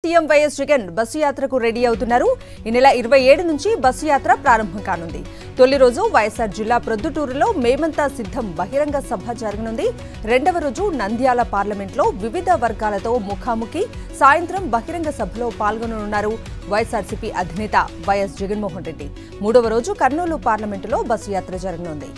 CM YS Jagan bus యాత్రకు ready అవుతున్నారు. ఈ నెల 27 నుంచి బస్సు యాత్ర ప్రారంభం కానుంది. తొలి రోజు వైఎస్ఆర్ జిల్లా ప్రొద్దుటూరులో మేమంతా సిద్ధం బహిరంగ సభ జరగనుంది. రెండవ రోజు నంద్యాల పార్లమెంట్లో వివిధ వర్గాలతో ముఖాముఖి, సాయంత్రం బహిరంగ సభలో పాల్గొననున్నారు వైఎస్ఆర్సీపీ అధినేత వైఎస్ జగన్మోహన్ రెడ్డి. మూడవ రోజు కర్నూలు పార్లమెంటులో బస్సు యాత్ర జరగనుంది.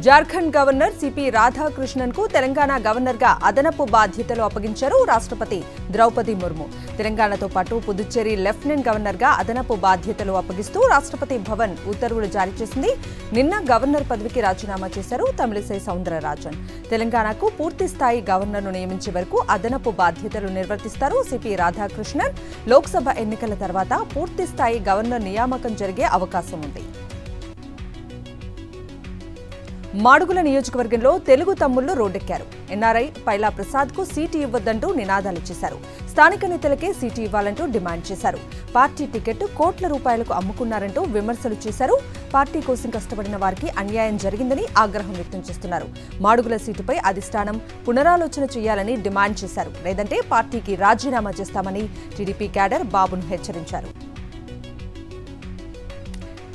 జార్ఖండ్ గవర్నర్ సిపి రాధాకృష్ణన్ కు తెలంగాణ గవర్నర్ గా అదనపు బాధ్యతలు అప్పగించారు రాష్ట్రపతి ద్రౌపది ముర్ము. తెలంగాణతో పాటు పుదుచ్చేరి లెఫ్టినెంట్ గవర్నర్ గా అదనపు బాధ్యతలు అప్పగిస్తూ రాష్ట్రపతి భవన్ ఉత్తర్వులు జారీ చేసింది. నిన్న గవర్నర్ పదవికి రాజీనామా చేశారు తమిళిసై సౌందరరాజన్. తెలంగాణకు పూర్తి స్థాయి గవర్నర్ను నియమించే వరకు అదనపు బాధ్యతలు నిర్వర్తిస్తారు సిపి రాధాకృష్ణన్. లోక్సభ ఎన్నికల తర్వాత పూర్తి స్థాయి గవర్నర్ నియామకం జరిగే అవకాశం ఉంది. మాడుగుల నియోజకవర్గంలో తెలుగు తమ్ముళ్లు రోడ్డెక్కారు. ఎన్ఆర్ఐ పైలా ప్రసాద్ కు సీటు ఇవ్వొద్దంటూ నినాదాలు చేశారు. స్థానిక నేతలకే సీటు ఇవ్వాలంటూ డిమాండ్ చేశారు. పార్టీ టికెట్ కోట్ల రూపాయలకు అమ్ముకున్నారంటూ విమర్శలు చేశారు. పార్టీ కోసం కష్టపడిన వారికి అన్యాయం జరిగిందని ఆగ్రహం వ్యక్తం చేస్తున్నారు. మాడుగుల సీటుపై అధిష్టానం పునరాలోచన చేయాలని డిమాండ్ చేశారు. లేదంటే పార్టీకి రాజీనామా చేస్తామని టీడీపీ క్యాడర్ బాబును హెచ్చరించారు.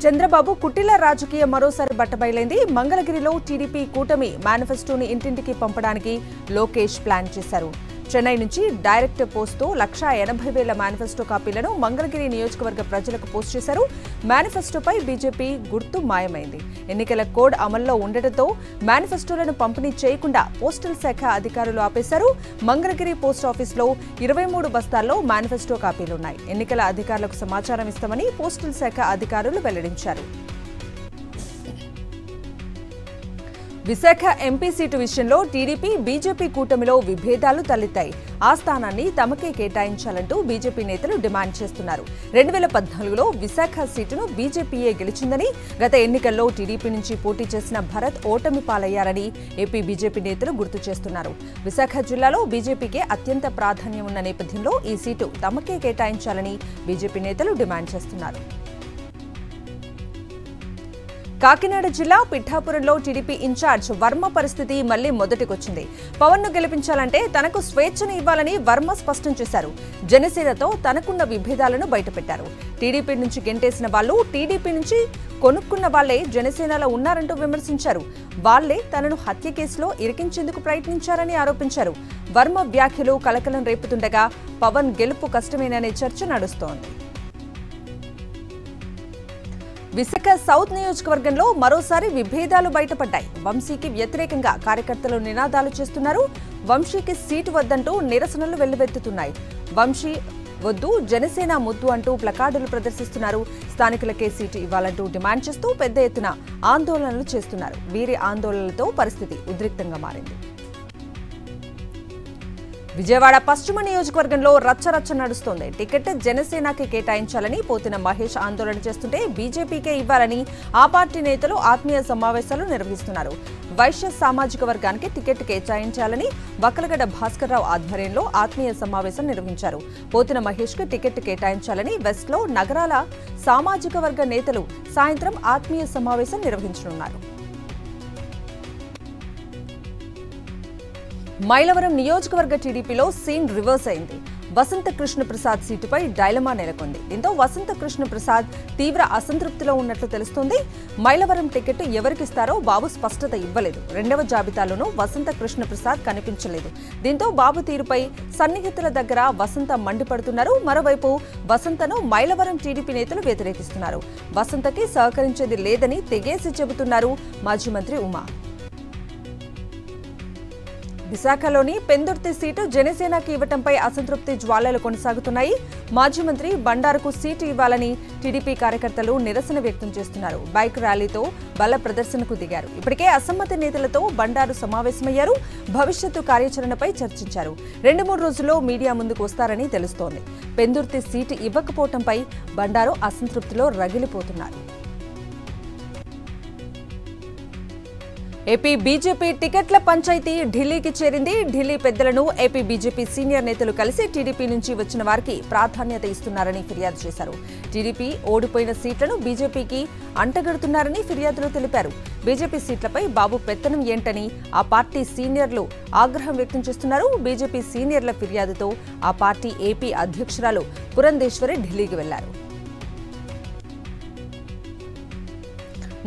చంద్రబాబు కుటిల రాజకీయం మరోసారి బట్టబయలైంది. మంగళగిరిలో టీడీపీ కూటమి మేనిఫెస్టోని ఇంటింటికి పంపడానికి లోకేష్ ప్లాన్ చేశారు. చెన్నై నుంచి డైరెక్ట్ పోస్ట్తో 1,80,000 మేనిఫెస్టో కాపీలను మంగళగిరి నియోజకవర్గ ప్రజలకు పోస్ట్ చేశారు. మేనిఫెస్టోపై బీజేపీ గుర్తు మాయమైంది. ఎన్నికల కోడ్ అమల్లో ఉండటంతో మేనిఫెస్టోలను పంపిణీ చేయకుండా పోస్టల్ శాఖ అధికారులు ఆపేశారు. మంగళగిరి పోస్ట్ ఆఫీసులో 23 బస్తాల్లో మేనిఫెస్టో కాపీలున్నాయి. ఎన్నికల అధికారులకు సమాచారం ఇస్తామని పోస్టల్ శాఖ అధికారులు వెల్లడించారు. విశాఖ ఎంపీ సీటు విషయంలో టీడీపీ బీజేపీ కూటమిలో విభేదాలు తలెత్తాయి. ఆ స్థానాన్ని తమకే కేటాయించాలంటూ బీజేపీ నేతలు డిమాండ్ చేస్తున్నారు. 2014లో విశాఖ సీటును బీజేపీయే గెలిచిందని, గత ఎన్నికల్లో టీడీపీ నుంచి పోటీ చేసిన భరత్ ఓటమి పాలయ్యారని ఏపీ బీజేపీ నేతలు గుర్తు చేస్తున్నారు. విశాఖ జిల్లాలో బీజేపీకే అత్యంత ప్రాధాన్యం ఉన్న నేపథ్యంలో ఈ సీటు తమకే కేటాయించాలని బీజేపీ నేతలు డిమాండ్ చేస్తున్నారు. కాకినాడ జిల్లా పిఠాపురంలో టీడీపీ ఇన్ఛార్జ్ వర్మ పరిస్థితి మళ్లీ మొదటికొచ్చింది. పవన్ ను గెలిపించాలంటే తనకు స్వేచ్ఛను ఇవ్వాలని వర్మ స్పష్టం చేశారు. జనసేనతో తనకున్న విభేదాలను బయటపెట్టారు. టీడీపీ నుంచి గెంటేసిన వాళ్లు టీడీపీ నుంచి కొనుక్కున్న వాళ్లే జనసేనలో ఉన్నారంటూ విమర్శించారు. వాళ్లే తనను హత్య కేసులో ఇరికించేందుకు ప్రయత్నించారని ఆరోపించారు. వర్మ వ్యాఖ్యలు కలకలం రేపుతుండగా పవన్ గెలుపు కష్టమేననే చర్చ నడుస్తోంది. విశాఖ సౌత్ నియోజకవర్గంలో మరోసారి విభేదాలు బయటపడ్డాయి. వంశీకి వ్యతిరేకంగా కార్యకర్తలు నినాదాలు చేస్తున్నారు. వంశీకి సీటు వద్దంటూ నిరసనలు వెల్లువెత్తుతున్నాయి. వంశీ వద్దు, జనసేన ముద్దు అంటూ ప్లకార్డులు ప్రదర్శిస్తున్నారు. స్థానికులకే సీటు ఇవ్వాలంటూ డిమాండ్ చేస్తూ పెద్ద ఎత్తున ఆందోళనలు చేస్తున్నారు. వీరి ఆందోళనలతో పరిస్థితి ఉద్రిక్తంగా మారింది. విజయవాడ పశ్చిమ నియోజకవర్గంలో రచ్చరచ్చ నడుస్తోంది. టికెట్ జనసేనకి కేటాయించాలని పోతిన మహేష్ ఆందోళన చేస్తుంటే బీజేపీకే ఇవ్వాలని ఆ పార్టీ నేతలు ఆత్మీయ సమావేశాలు నిర్వహిస్తున్నారు. వైశ్య సామాజిక వర్గానికి టికెట్ కేటాయించాలని వక్కలగడ్డ భాస్కర్రావు ఆధ్వర్యంలో ఆత్మీయ సమావేశం నిర్వహించారు. పోతిన మహేష్ కు టికెట్ కేటాయించాలని వెస్ట్లో నగరాల సామాజిక వర్గ నేతలు సాయంత్రం ఆత్మీయ సమావేశం నిర్వహించనున్నారు. మైలవరం నియోజకవర్గ టీడీపీలో సీన్ రివర్స్ అయింది. వసంత కృష్ణ ప్రసాద్ సీటుపై డైలమా నెలకొంది. దీంతో వసంత కృష్ణ ప్రసాద్ తీవ్ర అసంతృప్తిలో ఉన్నట్లు తెలుస్తోంది. మైలవరం టికెట్ ఎవరికిస్తారో బాబు స్పష్టత ఇవ్వలేదు. రెండవ జాబితాలోనూ వసంత కృష్ణ ప్రసాద్ కనిపించలేదు. దీంతో బాబు తీరుపై సన్నిహితుల దగ్గర వసంత మండిపడుతున్నారు. మరోవైపు వసంతను మైలవరం టీడీపీ నేతలు వ్యతిరేకిస్తున్నారు. వసంతకి సహకరించేది లేదని తెగేసి చెబుతున్నారు మాజీ మంత్రి ఉమా. విశాఖలోని పెందుర్తి సీటు జనసేనకి ఇవ్వటంపై అసంతృప్తి జ్వాలలు కొనసాగుతున్నాయి. మాజీ మంత్రి బండారుకు సీటు ఇవ్వాలని టీడీపీ కార్యకర్తలు నిరసన వ్యక్తం చేస్తున్నారు. బైక్ ర్యాలీతో బల ప్రదర్శనకు దిగారు. ఇప్పటికే అసమ్మతి నేతలతో బండారు సమావేశమయ్యారు. భవిష్యత్తు కార్యాచరణపై చర్చించారు. 2-3 రోజుల్లో మీడియా ముందుకు వస్తారని తెలుస్తోంది. పెందుర్తి సీటు ఇవ్వకపోవడంపై బండారు అసంతృప్తిలో రగిలిపోతున్నారు. ఏపీ బీజేపీ టికెట్ల పంచాయతీ ఢిల్లీకి చేరింది. ఢిల్లీ పెద్దలను ఏపీ బీజేపీ సీనియర్ నేతలు కలిసి టీడీపీ నుంచి వచ్చిన వారికి ప్రాధాన్యత ఇస్తున్నారని ఫిర్యాదు చేశారు. టీడీపీ ఓడిపోయిన సీట్లను బీజేపీకి అంటగడుతున్నారని ఫిర్యాదులో తెలిపారు. బీజేపీ సీట్లపై బాబు పెత్తనం ఏంటని ఆ పార్టీ సీనియర్లు ఆగ్రహం వ్యక్తం చేస్తున్నారు. బీజేపీ సీనియర్ల ఫిర్యాదుతో ఆ పార్టీ ఏపీ అధ్యక్షురాలు పురంధేశ్వరి ఢిల్లీకి వెళ్లారు.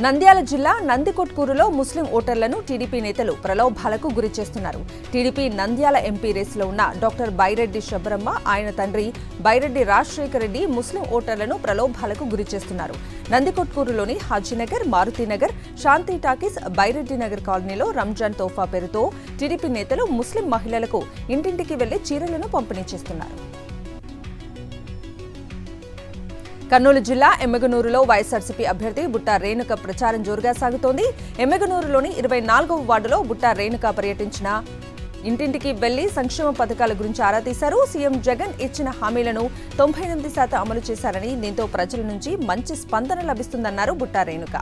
నంద్యాల జిల్లా నందికొట్కూరులో ముస్లిం ఓటర్లను టీడీపీ నేతలు ప్రలోభాలకు గురి చేస్తున్నారు. టీడీపీ నంద్యాల ఎంపీ రేసులో ఉన్న డాక్టర్ బైరెడ్డి శబరమ్మ, ఆయన తండ్రి బైరెడ్డి రాజశేఖర్ రెడ్డి ముస్లిం ఓటర్లను ప్రలోభాలకు గురి చేస్తున్నారు. నందికొట్కూరులోని హాజీనగర్, మారుతినగర్, శాంతి టాకీస్, బైరెడ్డి నగర్ కాలనీలో రంజాన్ తోఫా పేరుతో టీడీపీ నేతలు ముస్లిం మహిళలకు ఇంటింటికి వెళ్లి చీరలను పంపిణీ చేస్తున్నారు. కర్నూలు జిల్లా ఎమ్మిగనూరులో వైఎస్ఆర్సీపీ అభ్యర్థి బుట్టా రేణుక ప్రచారం జోరుగా సాగుతోంది. ఎమ్మిగనూరులోని 24వ వార్డులో బుట్టా రేణుక పర్యటించిన ఇంటింటికి వెళ్లి సంక్షేమ పథకాల గురించి ఆరా తీశారు. సీఎం జగన్ ఇచ్చిన హామీలను 98% అమలు చేశారని, దీంతో ప్రజల నుంచి మంచి స్పందన లభిస్తుందన్నారు బుట్టా రేణుక.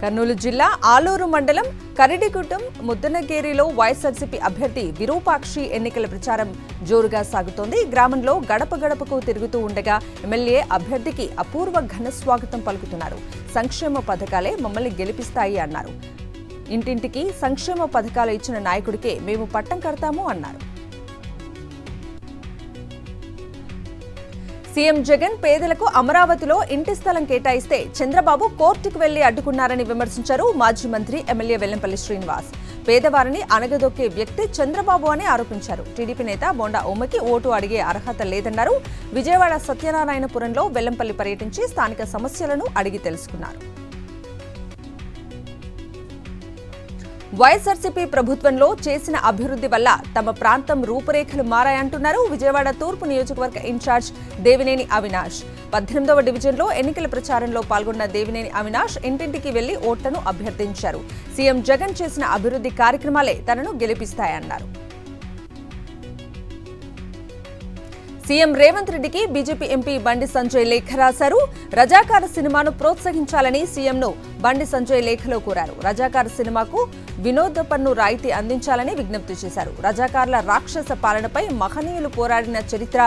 కర్నూలు జిల్లా ఆలూరు మండలం కరిడిగుట్టం ముద్దనగేరిలో వైఎస్ఆర్సీపీ అభ్యర్థి విరూపాక్షి ఎన్నికల ప్రచారం జోరుగా సాగుతోంది. గ్రామంలో గడప గడపకు తిరుగుతూ ఉండగా ఎమ్మెల్యే అభ్యర్థికి అపూర్వ ఘన స్వాగతం పలుకుతున్నారు. సంక్షేమ పథకాలే మమ్మల్ని గెలిపిస్తాయి అన్నారు. ఇంటింటికి సంక్షేమ పథకాలు ఇచ్చిన నాయకుడికే మేము పట్టం కడతాము అన్నారు. సీఎం జగన్ పేదలకు అమరావతిలో ఇంటి స్థలం కేటాయిస్తే చంద్రబాబు కోర్టుకు వెళ్లి అడ్డుకున్నారని విమర్శించారు మాజీ మంత్రి ఎమ్మెల్యే వెల్లంపల్లి శ్రీనివాస్. పేదవారిని అణగదొక్కే వ్యక్తి చంద్రబాబు అని ఆరోపించారు. టీడీపీ నేత బోండా ఉమ్మకి ఓటు అడిగే అర్హత లేదన్నారు. విజయవాడ సత్యనారాయణపురంలో వెల్లంపల్లి పర్యటించి స్థానిక సమస్యలను అడిగి తెలుసుకున్నారు. వైఎస్ఆర్సీపీ ప్రభుత్వంలో చేసిన అభివృద్ధి వల్ల తమ ప్రాంతం రూపురేఖలు మారాయంటున్నారు విజయవాడ తూర్పు నియోజకవర్గ ఇన్ఛార్జ్ దేవినేని అవినాష్. 18వ డివిజన్లో ఎన్నికల ప్రచారంలో పాల్గొన్న దేవినేని అవినాష్ ఇంటింటికి వెళ్లి ఓట్లను అభ్యర్థించారు. సీఎం జగన్ చేసిన అభివృద్ధి కార్యక్రమాలే తనను గెలిపిస్తాయన్నారు. సీఎం రేవంత్ రెడ్డికి బీజేపీ ఎంపీ బండి సంజయ్ లేఖ రాశారు. రజాకార్ సినిమాను ప్రోత్సహించాలని సీఎంను బండి సంజయ్ లేఖలో కోరారు. రజాకార్ సినిమాకు వినోద పన్ను రాయితీ అందించాలని విజ్ఞప్తి చేశారు. రజాకార్ల రాక్షస పాలనపై మహనీయులు పోరాడిన చరిత్ర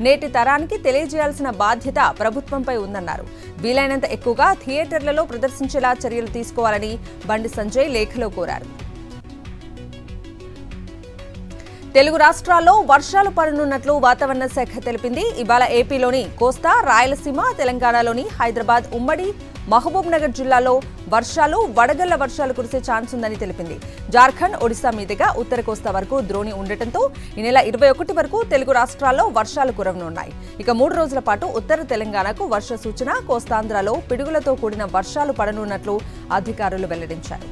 నేటి తరానికి తెలియజేయాల్సిన బాధ్యత ప్రభుత్వంపై ఉందన్నారు. వీలైనంత ఎక్కువగా థియేటర్లలో ప్రదర్శించేలా చర్యలు తీసుకోవాలని బండి సంజయ్ లేఖలో కోరారు. తెలుగు రాష్ట్రాల్లో వర్షాలు పడనున్నట్లు వాతావరణ శాఖ తెలిపింది. ఇవాళ ఏపీలోని కోస్తా, రాయలసీమ, తెలంగాణలోని హైదరాబాద్, ఉమ్మడి మహబూబ్ నగర్ జిల్లాలో వర్షాలు, వడగళ్ల వర్షాలు కురిసే ఛాన్స్ ఉందని తెలిపింది. జార్ఖండ్, ఒడిశా మీదుగా ఉత్తర కోస్తా వరకు ద్రోణి ఉండటంతో ఈ నెల 21 వరకు తెలుగు రాష్ట్రాల్లో వర్షాలు కురవనున్నాయి. ఇక 3 రోజుల పాటు ఉత్తర తెలంగాణకు వర్ష సూచన, కోస్తాంధ్రలో పిడుగులతో కూడిన వర్షాలు పడనున్నట్లు అధికారులు వెల్లడించారు.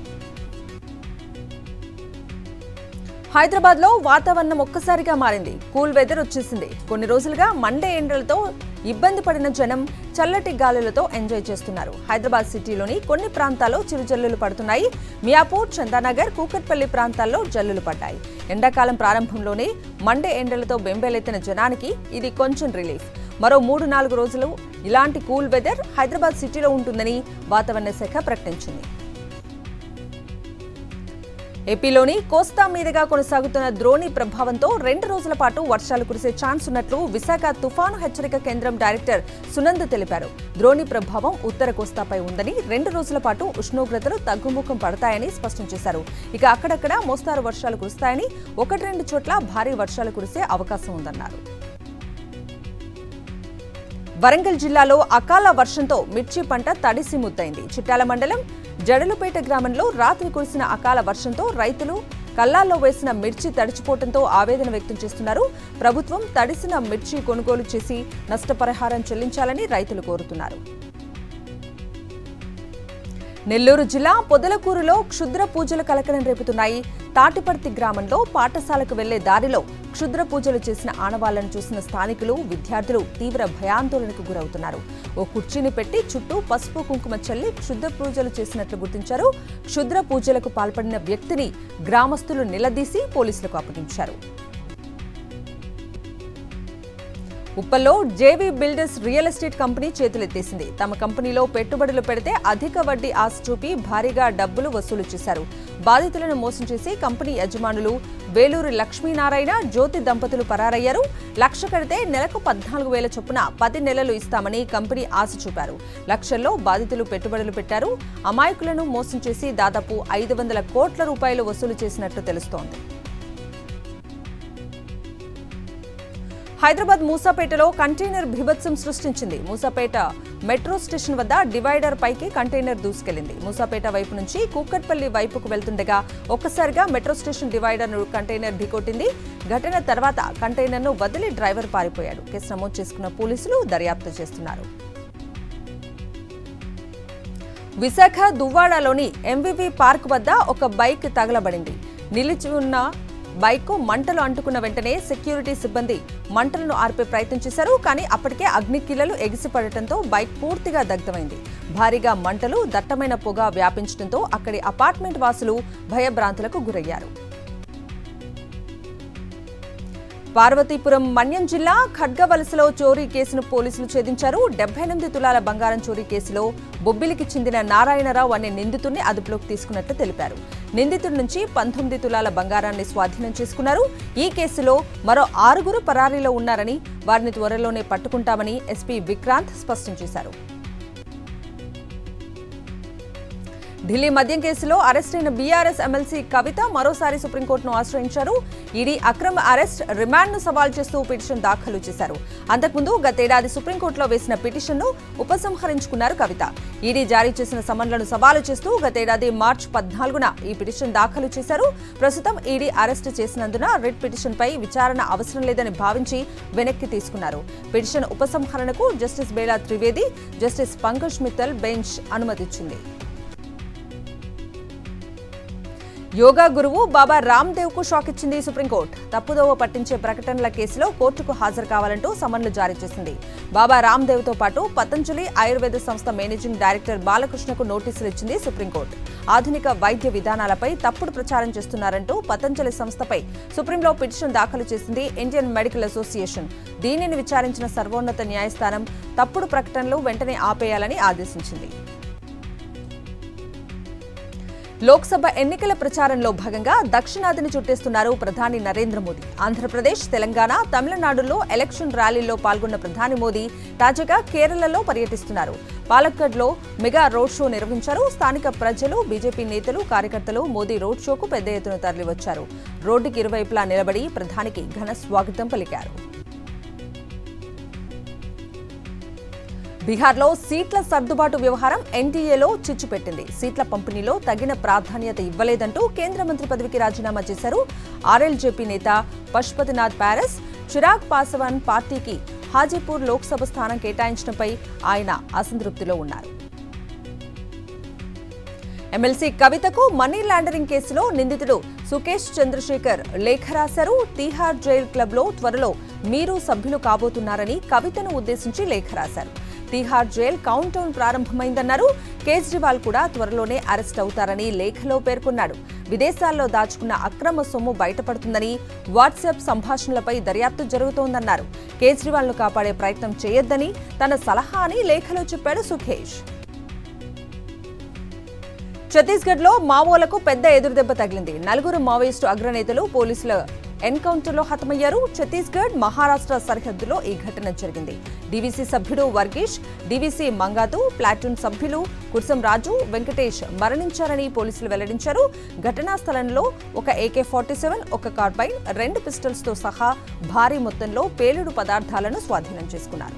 హైదరాబాద్ లో వాతావరణం ఒక్కసారిగా మారింది. కూల్ వెదర్ వచ్చేసింది. కొన్ని రోజులుగా మండే ఎండలతో ఇబ్బంది పడిన జనం చల్లటి గాలులతో ఎంజాయ్ చేస్తున్నారు. హైదరాబాద్ సిటీలోని కొన్ని ప్రాంతాల్లో చిరుజల్లులు పడుతున్నాయి. మియాపూర్, చందానగర్, కూకట్పల్లి ప్రాంతాల్లో జల్లులు పడ్డాయి. ఎండాకాలం ప్రారంభంలోనే మండే ఎండలతో బెంబేలెత్తిన జనానికి ఇది కొంచెం రిలీఫ్. మరో 3-4 రోజులు ఇలాంటి కూల్ వెదర్ హైదరాబాద్ సిటీలో ఉంటుందని వాతావరణ శాఖ ప్రకటించింది. ఏపీలోని కోస్తా మీదుగా కొనసాగుతున్న ద్రోణి ప్రభావంతో 2 రోజుల పాటు వర్షాలు కురిసే ఛాన్స్ ఉన్నట్లు విశాఖ తుఫాను హెచ్చరిక కేంద్రం డైరెక్టర్ సునంద్ తెలిపారు. ద్రోణి ప్రభావం ఉత్తర కోస్తాపై ఉందని, 2 రోజుల పాటు ఉష్ణోగ్రతలు తగ్గుముఖం పడతాయని స్పష్టం చేశారు. ఇక అక్కడక్కడ మోస్తారు వర్షాలు కురుస్తాయని, 1-2 చోట్ల భారీ వర్షాలు కురిసే అవకాశం ఉందన్నారు. వరంగల్ జిల్లాలో అకాల వర్షంతో మిర్చి పంట తడిసి ముద్దైంది. చిట్యాల మండలం జడలుపేట గ్రామంలో రాత్రి కురిసిన అకాల వర్షంతో రైతులు కల్లాల్లో వేసిన మిర్చి తడిచిపోవడంతో ఆవేదన వ్యక్తం చేస్తున్నారు. ప్రభుత్వం తడిసిన మిర్చి కొనుగోలు చేసి నష్టపరిహారం చెల్లించాలని రైతులు కోరుతున్నారు. నెల్లూరు జిల్లా పొదలకూరులో క్షుద్ర పూజలు కలకలం రేపుతున్నాయి. తాటిపర్తి గ్రామంలో పాఠశాలకు వెళ్లే దారిలో క్షుద్ర పూజలు చేసిన ఆనవాళ్లను చూసిన స్థానికులు, విద్యార్థులు తీవ్ర భయాందోళనకు గురవుతున్నారు. ఓ కుర్చీని పెట్టి చుట్టూ పసుపు కుంకుమ చల్లి క్షుద్ర పూజలు చేసినట్లు గుర్తించారు. క్షుద్ర పూజలకు పాల్పడిన వ్యక్తిని గ్రామస్తులు నిలదీసి పోలీసులకు అప్పగించారు. ఉప్పల్లో JV Builders real estate company చేతులెత్తేసింది. తమ కంపెనీలో పెట్టుబడులు పెడితే అధిక వడ్డీ ఆశ చూపి భారీగా డబ్బులు వసూలు చేశారు. బాధితులను మోసం చేసి కంపెనీ యజమానులు వేలూరు లక్ష్మీనారాయణ, జ్యోతి దంపతులు పరారయ్యారు. 1,00,000 కడితే నెలకు 14,000 చొప్పున 10 నెలలు ఇస్తామని కంపెనీ ఆశ చూపారు. లక్షల్లో బాధితులు పెట్టుబడులు పెట్టారు. అమాయకులను మోసం చేసి దాదాపు 500 కోట్ల రూపాయలు వసూలు చేసినట్లు తెలుస్తోంది. హైదరాబాద్ మూసాపేటలో కంటైనర్ బీభత్సం సృష్టించింది. మూసాపేట మెట్రో స్టేషన్ వద్ద డివైడర్ పైకి కంటైనర్ దూసుకెళ్లింది. మూసాపేట వైపు నుంచి కూకట్పల్లి వైపుకు వెళ్తుండగా ఒక్కసారిగా మెట్రో స్టేషన్ డివైడర్ ను కంటైనర్ ఢీకొట్టింది. ఘటన తర్వాత కంటైనర్ ను వదిలి డ్రైవర్ పారిపోయాడు. కేసు నమోదు చేసుకున్న పోలీసులు దర్యాప్తు చేస్తున్నారు. విశాఖ దువ్వాడలోని ఎంవివి పార్క్ వద్ద ఒక బైక్ తగలబడింది. నిలిచి ఉన్న బైక్ మంటలు అంటుకున్న వెంటనే సెక్యూరిటీ సిబ్బంది మంటలను ఆర్పే ప్రయత్నం చేశారు. కానీ అప్పటికే అగ్నికిలలు ఎగిసిపడటంతో బైక్ పూర్తిగా దగ్ధమైంది. భారీగా మంటలు, దట్టమైన పొగ వ్యాపించడంతో అక్కడి అపార్ట్మెంట్ వాసులు భయభ్రాంతులకు గురయ్యారు. పార్వతీపురం మన్యం జిల్లా ఖడ్గవలసలో చోరీ కేసును పోలీసులు ఛేదించారు. 78 తులాల బంగారం చోరీ కేసులో బొబ్బిలికి చెందిన నారాయణరావు అనే నిందితుడిని అదుపులోకి తీసుకున్నట్లు తెలిపారు. నిందితుడి నుంచి 19 తులాల బంగారాన్ని స్వాధీనం చేసుకున్నారు. ఈ కేసులో మరో 6 పరారీలో ఉన్నారని, వారిని త్వరలోనే పట్టుకుంటామని ఎస్పీ విక్రాంత్ స్పష్టం చేశారు. ఢిల్లీ మద్యం కేసులో అరెస్టైన బీఆర్ఎస్ ఎమ్మెల్సీ కవిత మరోసారి సుప్రీంకోర్టును ఆశ్రయించారు. ఈడీ అక్రమ అరెస్ట్, రిమాండ్ను సవాల్ చేస్తూ పిటిషన్ దాఖలు చేశారు. అంతకుముందు గతేడాది సుప్రీంకోర్టులో వేసిన పిటిషన్ను ఉపసంహరించుకున్నారు కవిత. ఈడీ జారీ చేసిన సమన్లను సవాలు చేస్తూ గతేడాది మార్చి 14న ఈ పిటిషన్ దాఖలు చేశారు. ప్రస్తుతం ఈడీ అరెస్టు చేసినందున రిట్ పిటిషన్పై విచారణ అవసరం లేదని భావించి వెనక్కి తీసుకున్నారు. పిటిషన్ ఉపసంహరణకు justice Bela Trivedi, justice Pankaj Mithal bench అనుమతిచ్చింది. యోగా గురువు బాబా రామ్దేవ్ కు షాక్ ఇచ్చింది సుప్రీంకోర్టు. తప్పుదోవ పట్టించే ప్రకటనల కేసులో కోర్టుకు హాజరు కావాలంటూ సమన్లు జారీ చేసింది. బాబా రామ్దేవ్ తో పాటు పతంజలి ఆయుర్వేద సంస్థ మేనేజింగ్ డైరెక్టర్ బాలకృష్ణకు నోటీసులు ఇచ్చింది సుప్రీంకోర్టు. ఆధునిక వైద్య విధానాలపై తప్పుడు ప్రచారం చేస్తున్నారంటూ పతంజలి సంస్థపై సుప్రీంలో పిటిషన్ దాఖలు చేసింది ఇండియన్ మెడికల్ అసోసియేషన్. దీనిని విచారించిన సర్వోన్నత న్యాయస్థానం తప్పుడు ప్రకటనలు వెంటనే ఆపేయాలని ఆదేశించింది. లోక్సభ ఎన్నికల ప్రచారంలో భాగంగా దక్షిణాదిని చుట్టేస్తున్నారు ప్రధాని నరేంద్ర మోదీ. ఆంధ్రప్రదేశ్, తెలంగాణ, తమిళనాడులో ఎలక్షన్ ర్యాలీల్లో పాల్గొన్న ప్రధాని మోదీ తాజాగా కేరళలో పర్యటిస్తున్నారు. పాలక్కడ్లో మెగా రోడ్ షో నిర్వహించారు. స్థానిక ప్రజలు, బీజేపీ నేతలు, కార్యకర్తలు మోదీ రోడ్ షోకు పెద్ద ఎత్తున తరలివచ్చారు. రోడ్డుకి ఇరువైపులా నిలబడి ప్రధానికి ఘన స్వాగతం పలికారు. బీహార్లో సీట్ల సర్దుబాటు వ్యవహారం ఎన్డీఏలో చిచ్చు పెట్టింది. సీట్ల పంపిణీలో తగిన ప్రాధాన్యత ఇవ్వలేదంటూ కేంద్ర మంత్రి పదవికి రాజీనామా చేశారు. ఆర్ఎల్జేపీ నేత పశుపతినాథ్ పారస్. చిరాగ్ పాస్వాన్ పార్టీకి హాజీపూర్ లోక్సభ స్థానం కేటాయించడంపై ఆయన అసంతృప్తిలో ఉన్నారు. ఎమ్మెల్సీ కవితకు మనీ లాండరింగ్ కేసులో నిందితుడు సుకేష్ చంద్రశేఖర్ లేఖ రాశారు. తీహార్ జైల్ క్లబ్లో త్వరలో మీరు సభ్యులు కాబోతున్నారని కవితను ఉద్దేశించి లేఖ రాశారు. తీహార్ జైల్ కౌంట్ డౌన్ ప్రారంభమైందన్నారు. కేజ్రీవాల్ కూడా త్వరలోనే అరెస్ట్ అవుతారని లేఖలో పేర్కొన్నాడు. విదేశాల్లో దాచుకున్న అక్రమ సొమ్ము బయటపడుతుందని, వాట్సాప్ సంభాషణలపై దర్యాప్తు జరుగుతోందన్నారు. కేజ్రీవాల్ను కాపాడే ప్రయత్నం చేయొద్దని తన సలహా అని లేఖలో చెప్పాడు సుఖేష్. ఛత్తీస్గఢ్లో మావోలకు పెద్ద ఎదురుదెబ్బ తగిలింది. 4 మావోయిస్టు అగ్రనేతలు పోలీసుల ఎన్కౌంటర్లో హతమయ్యారు. ఛత్తీస్గఢ్, మహారాష్ట్ర సరిహద్దులో ఈ ఘటన జరిగింది. డీవీసీ సభ్యుడు వర్గీష్, డీవీసీ మంగాతు, ప్లాటూన్ సభ్యులు కుర్సం రాజు, వెంకటేష్ మరణించారని పోలీసులు వెల్లడించారు. ఘటనా స్థలంలో ఒక AK-47, ఒక కార్బైన్, 2 పిస్టల్స్తో సహా భారీ మొత్తంలో పేలుడు పదార్థాలను స్వాధీనం చేసుకున్నారు.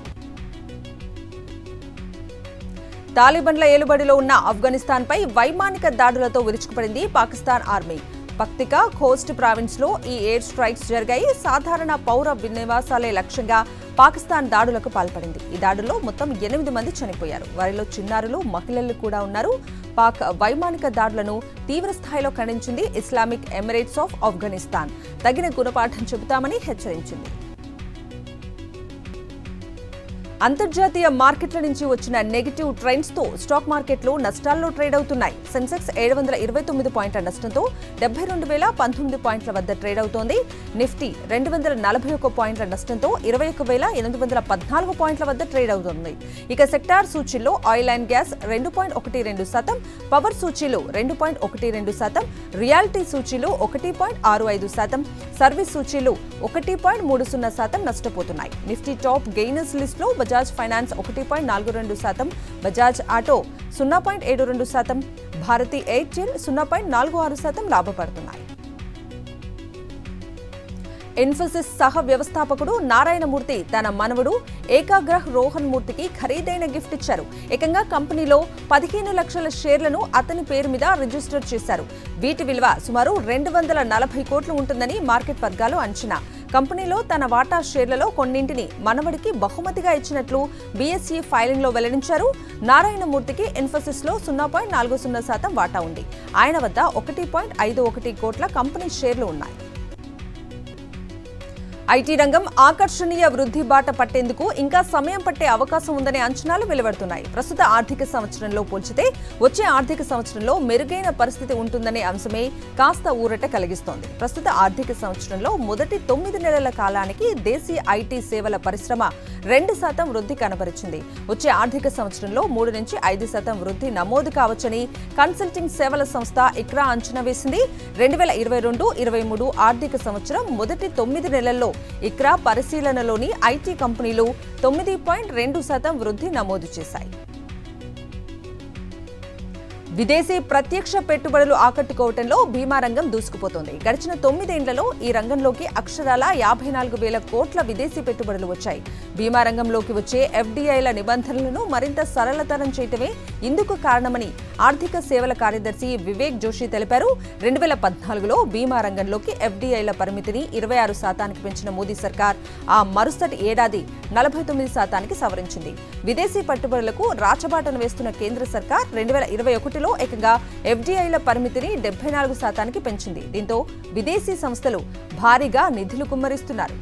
తాలిబన్ల ఏలుబడిలో ఉన్న ఆఫ్ఘనిస్తాన్పై వైమానిక దాడులతో విరుచుకుపడింది పాకిస్తాన్ ఆర్మీ. పక్తికా కోస్ట్ ప్రావిన్స్ లో ఈ ఎయిర్ స్ట్రైక్స్ జరిగాయి. సాధారణ పౌర నివాసాలే లక్ష్యంగా పాకిస్తాన్ దాడులకు పాల్పడింది. ఈ దాడుల్లో మొత్తం 8 మంది చనిపోయారు. వారిలో చిన్నారులు, మహిళలు కూడా ఉన్నారు. పాక్ వైమానిక దాడులను తీవ్ర స్థాయిలో ఖండించింది. ఇస్లామిక్ ఎమిరేట్స్ ఆఫ్ ఆఫ్ఘనిస్తాన్ తగిన గుణపాఠం చెబుతామని హెచ్చరించింది. అంతర్జాతీయ మార్కెట్ల నుంచి వచ్చిన నెగటివ్ ట్రెండ్స్ తో స్టాక్ మార్కెట్లు నష్టాల్లో ట్రేడ్ అవుతున్నాయి. సెన్సెక్స్ 729 పాయింట్ల నష్టంతో 72,019 పాయింట్ల వద్ద ట్రేడ్ అవుతోంది. నిఫ్టీ 241 పాయింట్ల నష్టంతో 21,814 పాయింట్ల వద్ద ట్రేడ్ అవుతోంది. ఇక సెక్టార్ సూచీల్లో ఆయిల్ అండ్ గ్యాస్ 2.12%, పవర్ సూచీలో 2.12%, రియాలిటీ సూచీలో 1.65%, సర్వీస్ సూచీలు 1.30% నష్టపోతున్నాయి. నిఫ్టీ టాప్ గెయినర్స్ లిస్ట్ లో బజాజ్ ఫైనాన్స్ 1.42%, బజాజ్ ఆటో 0.72%, భారతి ఎయిర్టెల్ 0.46% లాభపడుతున్నాయి. ఇన్ఫోసిస్ సహ వ్యవస్థాపకుడు నారాయణమూర్తి తన మనవడు ఏకాగ్రహ్ రోహన్ మూర్తికి ఖరీదైన గిఫ్ట్ ఇచ్చారు. ఏకంగా కంపెనీలో 15 లక్షల షేర్లను అతని పేరు మీద రిజిస్టర్ చేశారు. వీటి విలువ సుమారు 240 కోట్లు ఉంటుందని మార్కెట్ వర్గాలు అంచనా. కంపెనీలో తన వాటా షేర్లలో కొన్నింటిని మనవడికి బహుమతిగా ఇచ్చినట్లు బీఎస్ఈ ఫైలింగ్ లో వెల్లడించారు. నారాయణమూర్తికి ఇన్ఫోసిస్ లో 0.40% వాటా ఉంది. ఆయన వద్ద 1.51 కోట్ల కంపెనీ షేర్లు ఉన్నాయి. ఐటీ రంగం ఆకర్షణీయ వృద్ధి బాట పట్టేందుకు ఇంకా సమయం పట్టే అవకాశం ఉందనే అంచనాలు వెలువడుతున్నాయి. ప్రస్తుత ఆర్థిక సంవత్సరంలో పోల్చితే వచ్చే ఆర్థిక సంవత్సరంలో మెరుగైన పరిస్థితి ఉంటుందనే అంశమే కాస్త ఊరట కలిగిస్తోంది. ప్రస్తుత ఆర్థిక సంవత్సరంలో మొదటి 9 నెలల కాలానికి దేశీయ ఐటీ సేవల పరిశ్రమ 2% వృద్ధి కనబరిచింది. వచ్చే ఆర్థిక సంవత్సరంలో 3 నుంచి 5% వృద్ధి నమోదు కావచ్చని కన్సల్టింగ్ సేవల సంస్థ ఇక్రా అంచనా వేసింది. 2022-23 ఆర్థిక సంవత్సరం మొదటి 9 నెలల్లో ఇక్రా పరిశీలనలోని ఐటీ కంపెనీలు 9.2% వృద్ధి నమోదు చేశాయి. విదేశీ ప్రత్యక్ష పెట్టుబడులు ఆకట్టుకోవడంలో బీమా రంగం దూసుకుపోతోంది. గడిచిన 9 ఏళ్లలో ఈ రంగంలోకి అక్షరాల 54,000 కోట్ల విదేశీ పెట్టుబడులు వచ్చాయి. బీమా రంగంలోకి వచ్చే ఎఫ్డీఐల నిబంధనలను మరింత సరళతరం చేయటమే ఇందుకు కారణమని ఆర్థిక సేవల కార్యదర్శి వివేక్ జోషి తెలిపారు. 2014లో బీమా రంగంలోకి ఎఫ్డీఐల పరిమితిని 26% పెంచిన మోదీ సర్కార్ ఆ మరుసటి ఏడాది 49% సవరించింది. విదేశీ పెట్టుబడులకు రాచబాటను వేస్తున్న కేంద్ర సర్కార్ 2021లో ఏకంగా ఎఫ్డీఐల పరిమితిని 74% పెంచింది. దీంతో విదేశీ సంస్థలు భారీగా నిధులు కుమ్మరిస్తున్నారు.